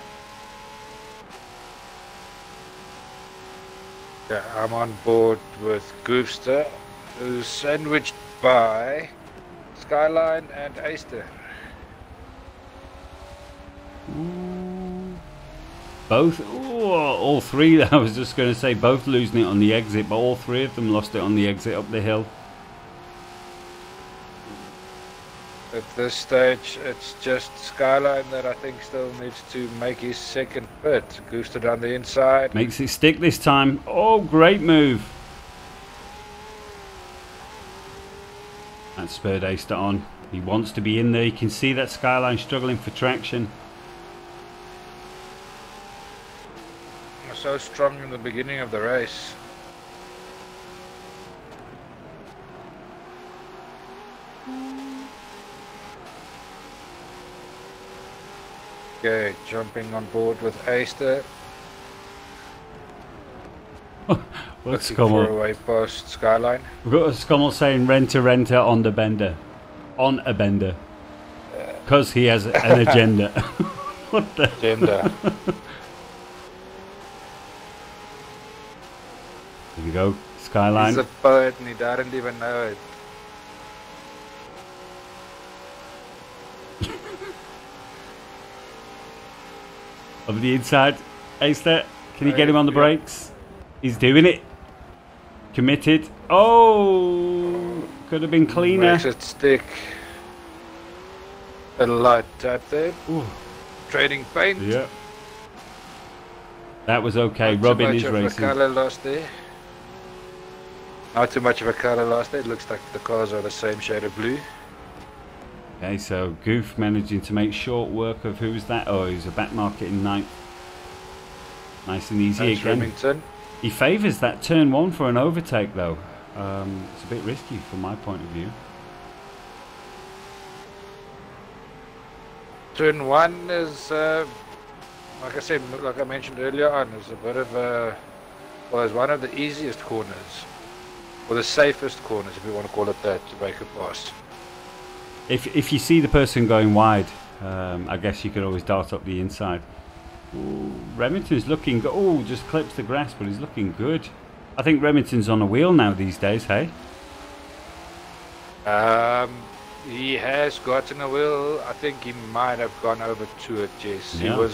Yeah, I'm on board with Goofster, who's sandwiched by Skyline and Aister. Ooh. Both, ooh, all three, I was just going to say both losing it on the exit, but all three of them lost it on the exit up the hill. At this stage, it's just Skyline that I think still needs to make his second pit. Goofster down the inside. Makes it stick this time. Oh, great move. That spurred Aister on. He wants to be in there. You can see that Skyline struggling for traction. So strong in the beginning of the race. Okay, jumping on board with Aister. What's Looking for a Scummel? way past Skyline. We've got a Scummel saying renter on the bender. On a bender. Because he has an agenda. What the? Agenda. Here we go. Skyline. He's a poet and he doesn't even know it. Over the inside. Aister, can you get him on the brakes? He's doing it. Committed. Oh, could have been cleaner. Makes it stick. A light tap there. Ooh. Trading paint. Yeah. That was okay. Not Robin too is much of a racing. colour loss there. Not too much of a colour loss there. It looks like the cars are the same shade of blue. Okay, so Goof managing to make short work of who's that? Oh, he's a back market in ninth. Nice and easy That's again. Remington. He favours that turn 1 for an overtake though. It's a bit risky from my point of view. Turn 1 is, like I said, like I mentioned earlier on, is a bit of a, well, it's one of the easiest corners, or the safest corners, if you want to call it that, to make a pass. If you see the person going wide, I guess you could always dart up the inside. Ooh, Remington's looking good. Oh, just clips the grass, but he's looking good. I think Remington's on a wheel now these days, hey? He has gotten a wheel. I think he might have gone over to it, yes. Yeah.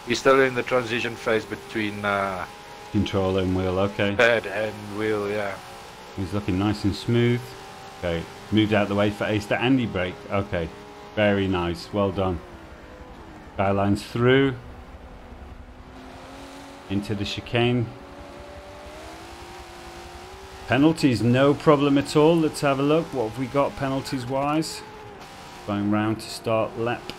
He's still in the transition phase between Controller and wheel, okay. pad and wheel, yeah. He's looking nice and smooth. Okay, moved out the way for Aister and he brake. Okay, very nice, well done. Skyline's through. Into the chicane. Penalties, no problem at all. Let's have a look. What have we got penalties wise? Going round to start lap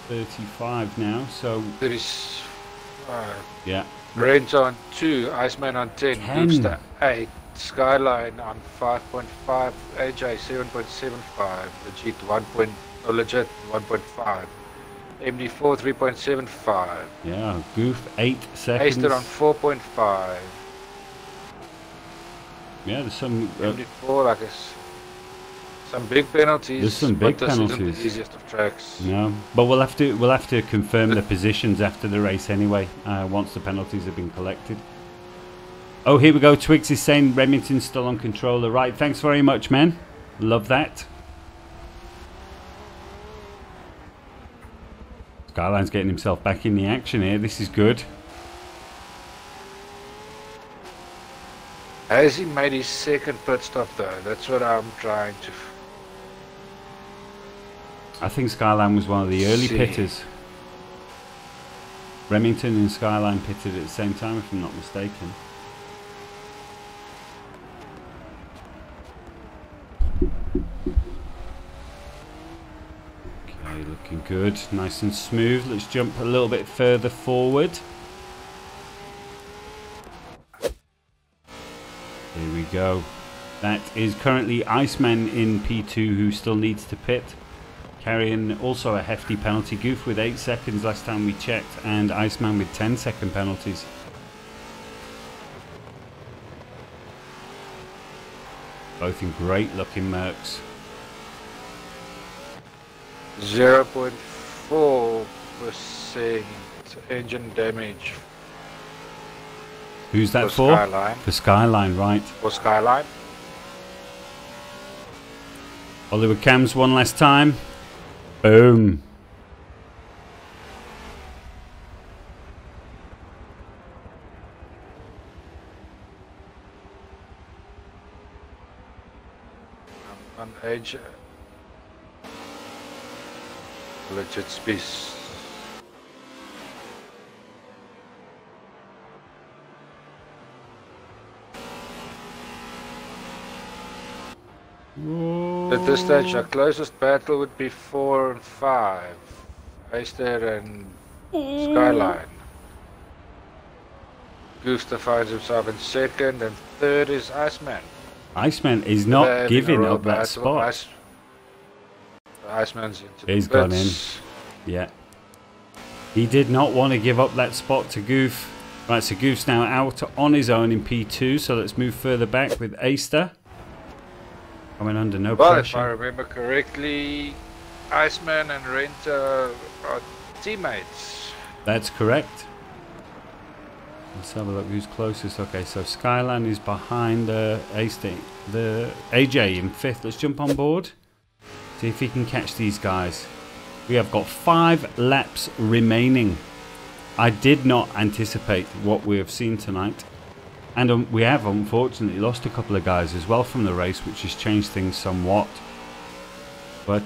35 now. So 35. yeah. Rent on 2, Iceman on 10, 10. Goofster 8, Skyline on 5.5, AJ 7.75, Legit 1.5, MD4 3.75, Yeah, Goof 8 seconds. Aister on 4.5, Yeah, there's some MD4 like us. Some big penalties. There's some big but this isn't penalties. the easiest of tracks. No, but we'll have to confirm the positions after the race anyway. Once the penalties have been collected. Oh, here we go. Twigs is saying Remington's still on controller. Right, thanks very much, man. Love that. Skyline's getting himself back in the action here. This is good. Has he made his second pit stop though? That's what I'm trying to... I think Skyline was one of the early pitters. Remington and Skyline pitted at the same time, if I'm not mistaken. Okay, looking good. Nice and smooth. Let's jump a little bit further forward. Here we go. That is currently Iceman in P2 who still needs to pit. Carrying also a hefty penalty. Goof with 8 seconds last time we checked, and Iceman with 10-second penalties. Both in great looking Mercs. 0.4% engine damage. Who's that for? Skyline. For Skyline, right. For Skyline. Hollywood Cams one last time. Boom. On age. Legit space. At this stage, our closest battle would be 4 and 5. Heister and Skyline. Gustav finds himself in second, and third is Iceman. Iceman is not giving up that spot. Iceman's into He's gone in. Yeah. He did not want to give up that spot to Goof. Right, so Goof's now out on his own in P2, so let's move further back with Aister. Coming under no pressure. Well, if I remember correctly, Iceman and Renta are teammates. That's correct. Let's have a look who's closest. Okay, so Skyline is behind Aister. The AJ in 5th. Let's jump on board. See if he can catch these guys. We have got 5 laps remaining. I did not anticipate what we have seen tonight. And we have unfortunately lost a couple of guys as well from the race, which has changed things somewhat. But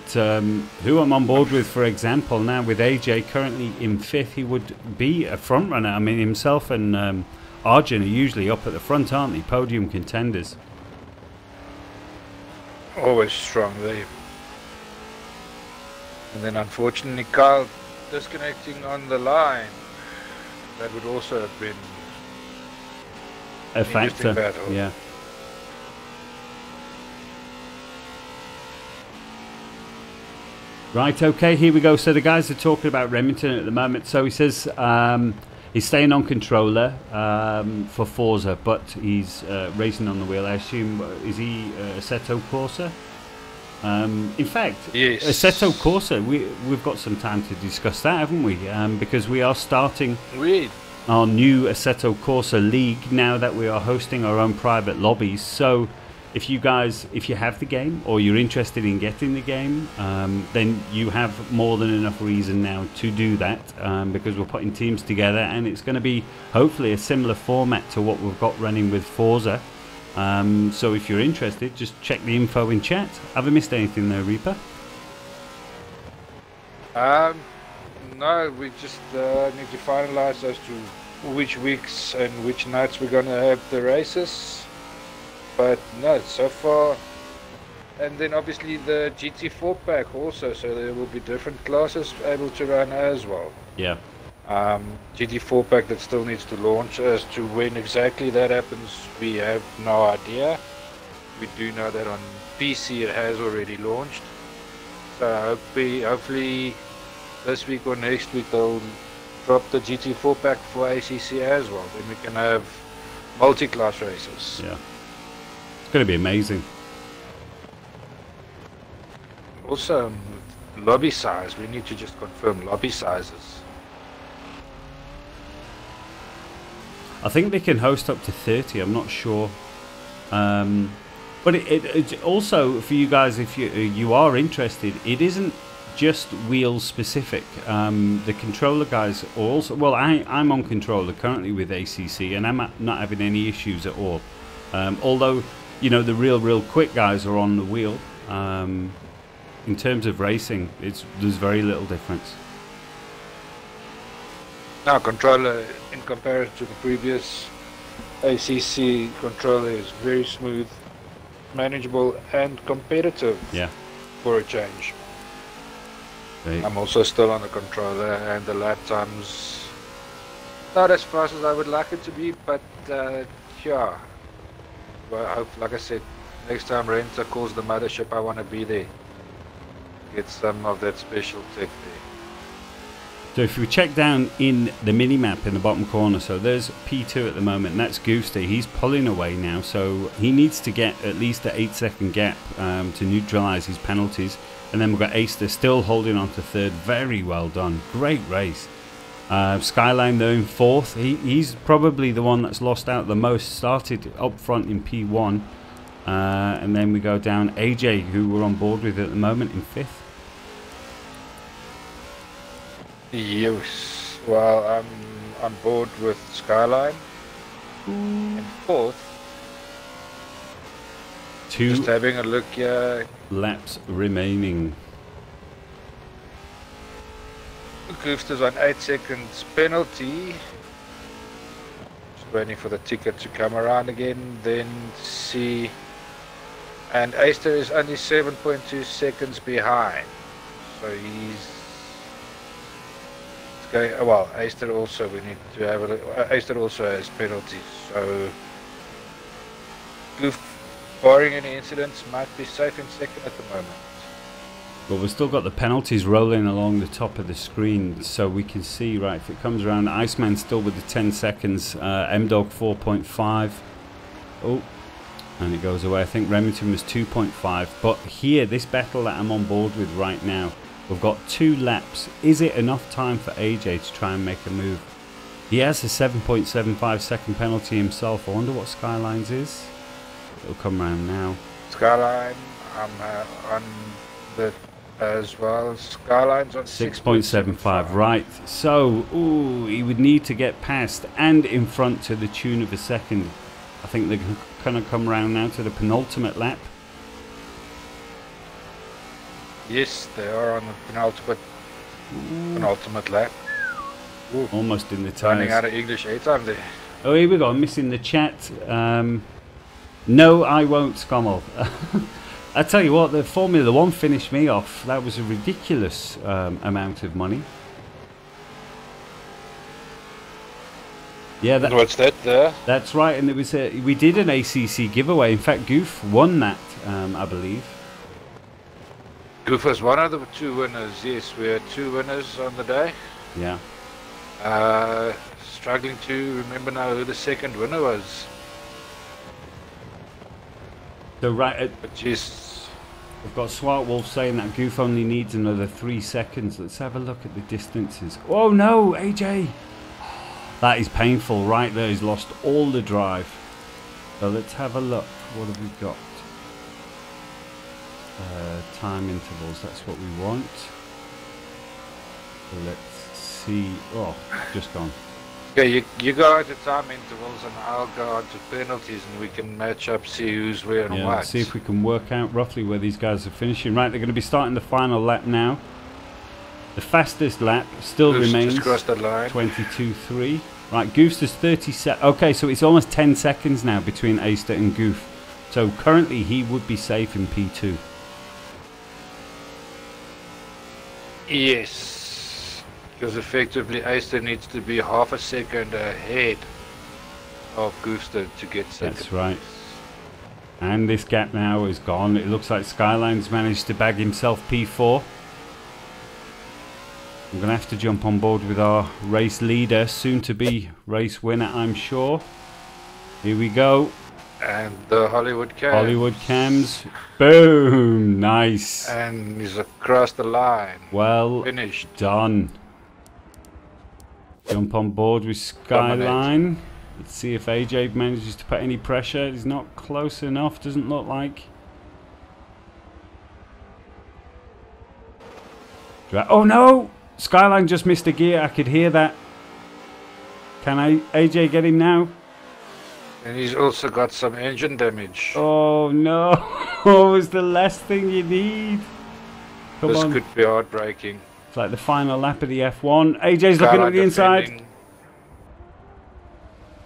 who I'm on board with, for example, now with AJ currently in 5th, he would be a front runner. I mean, himself and Arjun are usually up at the front, aren't they? Podium contenders. Always strong there. And then unfortunately Kyle disconnecting on the line. That would also have been a factor. Battle. Yeah. Right, okay, here we go. So the guys are talking about Remington at the moment. So he says he's staying on controller for Forza, but he's racing on the wheel. I assume, is he Assetto Corsa? In fact, yes. Assetto Corsa, we've got some time to discuss that, haven't we? Because we are starting our new Assetto Corsa League now that we are hosting our own private lobbies. So if you have the game or you're interested in getting the game, then you have more than enough reason now to do that, because we're putting teams together and it's going to be hopefully a similar format to what we've got running with Forza. So if you're interested, just check the info in chat. Have I missed anything there, Reaper? No, we just need to finalize as to which weeks and which nights we're going to have the races. But no, so far. And then obviously the GT4 pack also, so there will be different classes able to run as well. Yeah. GT4 pack that still needs to launch. As to when exactly that happens, we have no idea. We do know that on PC it has already launched. So hopefully this week or next week they'll drop the GT4 pack for ACC as well. Then we can have multi-class races. Yeah. It's going to be amazing. Also, lobby size. We need to just confirm lobby sizes. I think they can host up to 30. I'm not sure. But it also, for you guys, if you are interested, it isn't just wheel specific. The controller guys are also, well, I'm on controller currently with ACC, and I'm not having any issues at all. Although, you know, the real quick guys are on the wheel. In terms of racing, there's very little difference. Now, controller, in comparison to the previous ACC controller, is very smooth, manageable, and competitive. Yeah. For a change. Right. I'm also still on the controller, and the lap times not as fast as I would like it to be, but yeah. Well, I hope, like I said, next time Renta calls the mothership, I want to be there. Get some of that special tech there. So if we check down in the mini-map in the bottom corner, so there's P2 at the moment, and that's Goofster. He's pulling away now, so he needs to get at least an 8-second gap to neutralise his penalties. And then we've got Aister still holding on to third. Very well done. Great race. Skyline though in fourth. He's probably the one that's lost out the most. Started up front in P1. And then we go down AJ, who we're on board with at the moment, in fifth. Yes, well, I'm on board with Skyline. In fourth. Just having a look here. Laps remaining. Goofster's on 8 seconds penalty. Just waiting for the ticket to come around again. Then C. And Aister is only 7.2 seconds behind. So he's going, well, Aister also, we need to have a look. Aister also has penalties, so Goof, barring any incidents, might be safe in second at the moment. Well, we've still got the penalties rolling along the top of the screen, so we can see, right, if it comes around, Iceman still with the 10 seconds, M-Dog 4.5. Oh, and it goes away. I think Remington was 2.5, but here, this battle that I'm on board with right now, we've got 2 laps. Is it enough time for AJ to try and make a move? He has a 7.75 second penalty himself. I wonder what Skylines is. It'll come around now. Skyline, I'm on the as well. Skyline's on 6.75. Right. So, ooh, he would need to get past and in front to the tune of a second. I think they're going to come around now to the penultimate lap. Yes, they are on the penultimate lap. Ooh. Almost in the tires. Running out of English airtime there. Oh, here we go. I'm missing the chat. No, I won't, Scommel. I tell you what, the Formula 1 finished me off. That was a ridiculous amount of money. Yeah, what's that there? That's right, and there was we did an ACC giveaway. In fact, Goof won that, I believe. Goof was one of the 2 winners. Yes, we had 2 winners on the day. Yeah. Struggling to remember now who the second winner was. So right, but jeez, we've got Swart Wolf saying that Goof only needs another 3 seconds. Let's have a look at the distances. Oh no, AJ! That is painful right there. He's lost all the drive. So let's have a look. What have we got? Time intervals. That's what we want. So let's see. Oh, just gone. Okay, you go into time intervals and I'll go on to penalties and we can match up, see who's where and what. See if we can work out roughly where these guys are finishing. Right, they're going to be starting the final lap now. The fastest lap still remains just crossed the line. 22.3. Right, Goof's is 37. Okay, so it's almost 10 seconds now between Aister and Goof. So currently he would be safe in P2. Yes, because effectively Aister needs to be half a second ahead of Goofster to get second. That's right. And this gap now is gone. It looks like Skyline's managed to bag himself P4. I'm going to have to jump on board with our race leader, soon to be race winner, I'm sure. Here we go. And the Hollywood cams. Hollywood cams. Boom. Nice. And he's across the line. Well Finished. done. Jump on board with Skyline. Let's see if AJ manages to put any pressure. He's not close enough, doesn't look like. Oh no! Skyline just missed a gear. I could hear that. Can AJ get him now? And he's also got some engine damage. Oh no! Oh, it's the last thing you need. Come This on. could be heartbreaking. It's like the final lap of the F1. AJ's looking at the inside.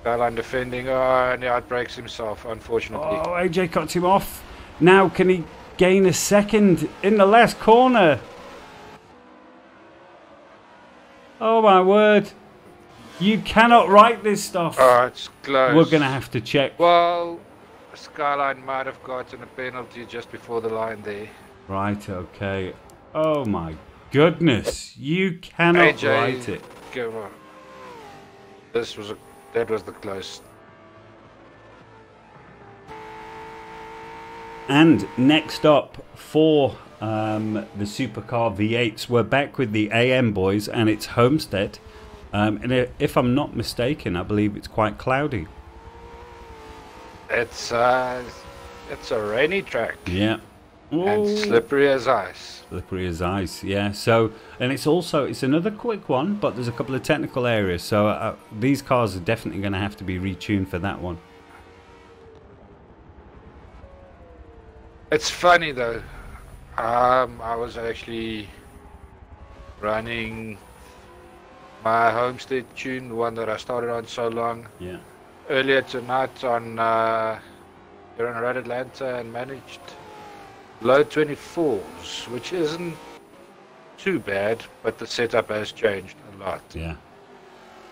Skyline defending. Oh, and he outbreaks himself, unfortunately. Oh, AJ cuts him off. Now can he gain a second in the last corner? Oh my word. You cannot write this stuff. Oh, it's close. We're going to have to check. Well, Skyline might have gotten a penalty just before the line there. Right, okay. Oh my goodness. You cannot AJ, write it. Come on. That was the close. And next up for the Supercar V8s, we're back with the AM boys, and it's Homestead. And if I'm not mistaken, I believe it's quite cloudy. It's a rainy track. Yeah. And Ooh. slippery as ice. Slippery as ice, yeah. So, and it's another quick one, but there's a couple of technical areas. So these cars are definitely going to have to be retuned for that one. It's funny though. I was actually running my Homestead tune, the one that I started on so long. Yeah. Earlier tonight on here on Road Atlanta, and managed low 24s, which isn't too bad, but the setup has changed a lot. Yeah.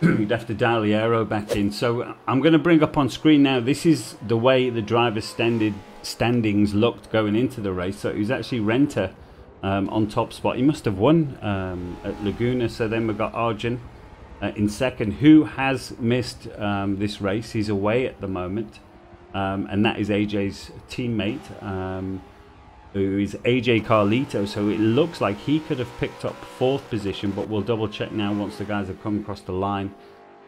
You'd have to dial the aero back in. So I'm going to bring up on screen now. This is the way the driver's standings looked going into the race. So it was actually Renter on top spot. He must have won at Laguna. So then we've got Arjun in second, who has missed this race. He's away at the moment. And that is AJ's teammate, who is AJ Carlito. So it looks like he could have picked up fourth position, but we'll double check now once the guys have come across the line.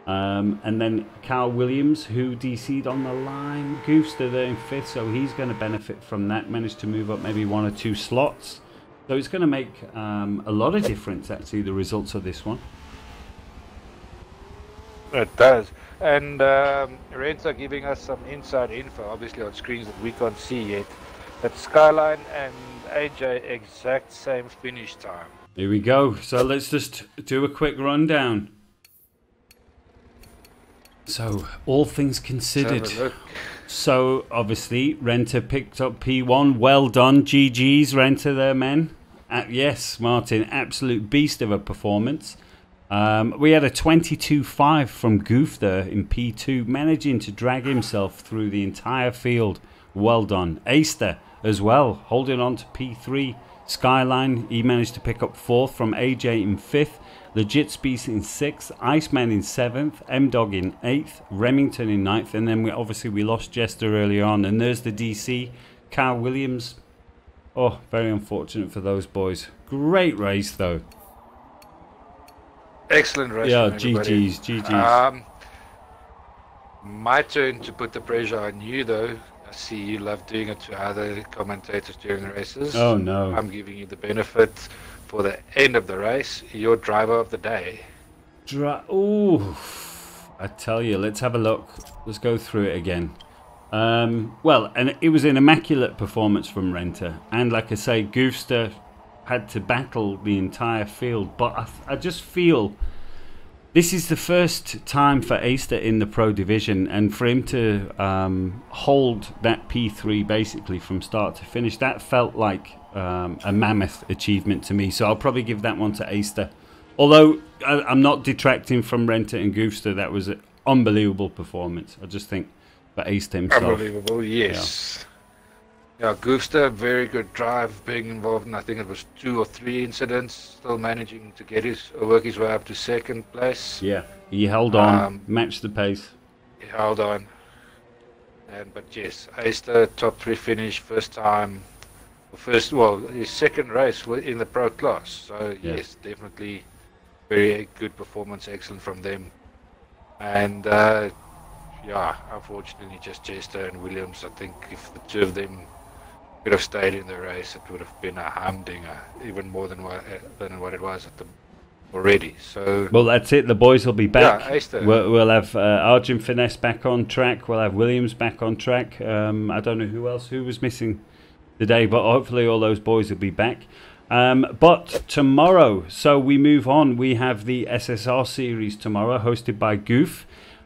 And then Carl Williams, who DC'd on the line. Goofster there in fifth, so he's going to benefit from that. Managed to move up maybe 1 or 2 slots. So it's going to make a lot of difference, actually, the results of this one. It does. And Rents are giving us some inside info, obviously on screens that we can't see yet. That Skyline and AJ exact same finish time. Here we go. So let's just do a quick rundown. So, all things considered. So, obviously, Renter picked up P1. Well done. GG's, Renter there, men. Yes, Martin, absolute beast of a performance. We had a 22.5 from Goof there in P2, managing to drag himself through the entire field. Well done. Aster as well, holding on to P3. Skyline, he managed to pick up 4th from AJ in 5th. Legit Speed in 6th. Iceman in 7th. M-Dog in 8th. Remington in 9th. And then we lost Jester earlier on. And there's the DC. Carl Williams. Oh, very unfortunate for those boys. Great race though. Excellent race. Yeah, GG's. My turn to put the pressure on you though. I see you love doing it to other commentators during the races. Oh no. I'm giving you the benefit for the end of the race. Your driver of the day. Ooh, I tell you, let's have a look. Let's go through it again. Well, and it was an immaculate performance from Renter. And like I say, Goofster had to battle the entire field. But I just feel this is the first time for Aster in the Pro Division, and for him to hold that P3 basically from start to finish, that felt like a mammoth achievement to me. So I'll probably give that one to Aster. Although I'm not detracting from Renter and Goofster, that was an unbelievable performance. I just think for Aster himself. Unbelievable, yes. Yeah, Goofster, very good drive, being involved in, I think it was 2 or 3 incidents, still managing to get work his way up to 2nd place. Yeah, he held on, matched the pace. He held on. But yes, Aister top 3 finish, first time, well, his second race in the pro class. So yes, definitely very good performance, excellent from them. And yeah, unfortunately, just Chester and Williams. I think if the two of them could have stayed in the race, it would have been a humdinger, even more than what it was at the already. So well, that's it. The boys will be back. Yeah, Aister. We'll have Arjun Finesse back on track. We'll have Williams back on track. I don't know who was missing today, but hopefully all those boys will be back. But tomorrow, so we move on. We have the SSR series tomorrow, hosted by Goof.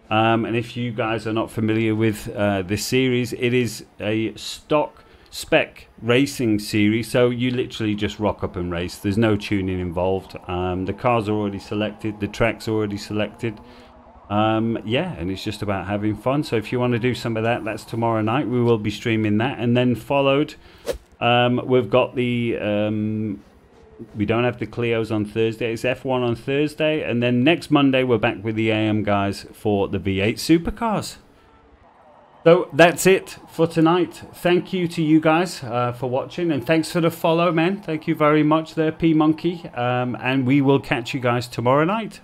And if you guys are not familiar with this series, it is a stock spec racing series, so you literally just rock up and race. There's no tuning involved. The cars are already selected, the tracks are already selected. Yeah, and it's just about having fun. So if you want to do some of that, that's tomorrow night. We will be streaming that, and then followed we've got the we don't have the Clios on Thursday. It's F1 on Thursday, and then next Monday we're back with the AM guys for the V8 Supercars. So that's it for tonight. Thank you to you guys for watching, and thanks for the follow, man. Thank you very much there, P Monkey. And we will catch you guys tomorrow night.